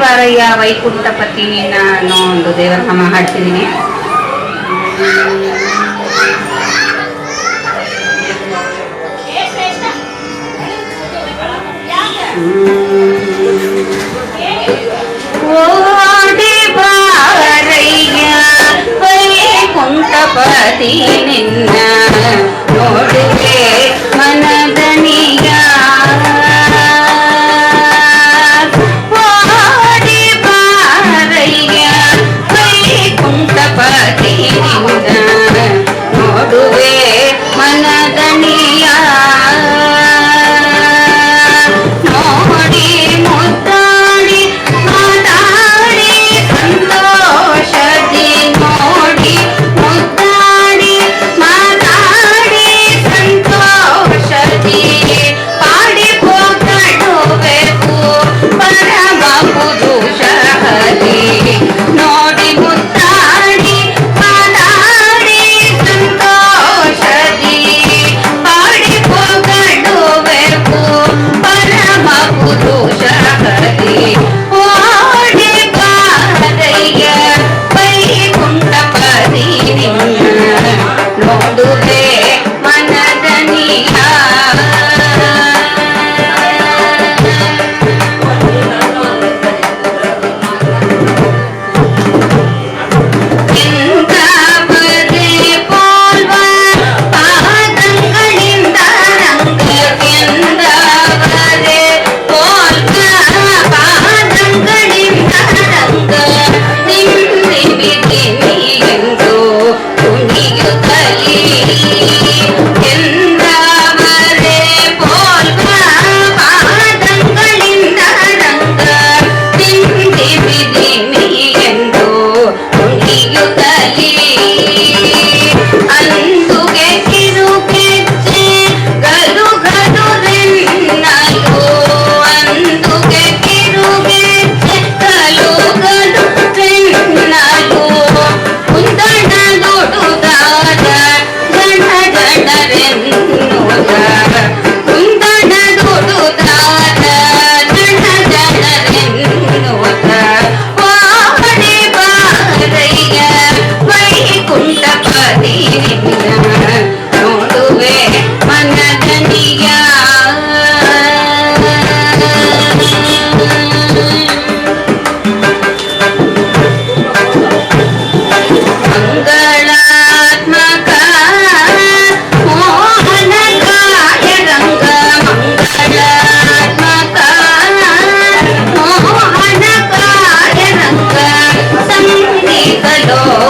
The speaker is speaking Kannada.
ಬಾರಯ್ಯ ವೈಕುಂಠಪತಿ ನಿನ್ನ ಅನ್ನೋ ಒಂದು ದೇವನಾಮ ಹಾಡ್ತಿದ್ದೀನಿ. ಓಡಿ ಬಾರಯ್ಯ ವೈಕುಂಠಪತಿ ನಿನ್ನ ನೋಡುವೆ ಮನದನಿಯ. ಓಡಿ ಬಾರಯ್ಯ ವೈಕುಂಠಪತಿ ನಿನ್ನ ನೋಡುವೆ ಮನದನಿಯ. ನೋಡಿ ಮುದ್ದಾಡಿ ಮಾತಾಡಿ ಸಂತೋಷದಿ, ನೋಡಿ ಮುದ್ದಾಡಿ ಮಾತಾಡಿ ಸಂತೋಷದಿ, ಪಾಡಿ ಹೋಗಡುವೆವು ಪರಮ ಪುರುಷಹರಿ. ನೋಡಿ ಮುದ್ದಾಡಿ ಮಾತಾಡಿ ಸಂತೋಷದಿ, ಪಾಡಿ ಹೋಗಡುವೆವು ಪರಮ ಪುರುಷಹರಿ. ಓಡಿ ಬಾರಯ್ಯ ವೈಕುಂಠಪತಿ ನಿನ್ನ ನೋಡುವೆ ಮನದನಿಯ. ಎಂದವರೇ ಪೋಲ್ವ ಪಾದಂಗಳಿಂದ ರಂಗ, ಎಂದವರೇ ಪೋಲ್ವ ಪಾದಂಗಳಿಂದ ರಂಗ, ನಿಂದಿವಿದಿನಿ ಎಂದು ಕುಣಿಯುತ್ತಲೇ. ಎಂದವರೇ ಪೋಲ್ವ ಪಾದಂಗಳಿಂದ ರಂಗ, ನಿಂದಿವಿದಿನಿ ಎಂದು ಕುಣಿಯುತ್ತಲೇ. ಅಂದುಗೆ ಕಿರುಗೆಜ್ಜೆ ಗಲು ಗಲುರೆನ್ನಲು, ಅಂದುಗೆ ಕಿರುಗೆಜ್ಜೆ ಗಲು ಗಲುರೆನ್ನಲು, ಕುಂದಣ ದೊಡುದಾದ ಜನ ಜನರೆನ್ನುವ, ಕುಂದಣ ದೊಡುದಾದ ಜನ ಜನರೆನ್ನುವ. ಓಡಿ ಬಾರಯ್ಯ ವೈಕುಂಠಪತಿ ನಿನ್ನ ನೋಡುವೆ ಮನದನಿಯ. ಮಂಗಳಾತ್ಮಕ ಮೋಹನಕಾಯ ರಂಗ, ಮಂಗಳಾತ್ಮಕ ಮೋಹನಕಾಯ ರಂಗ, ಸಂಗೀತ ಲೋಕ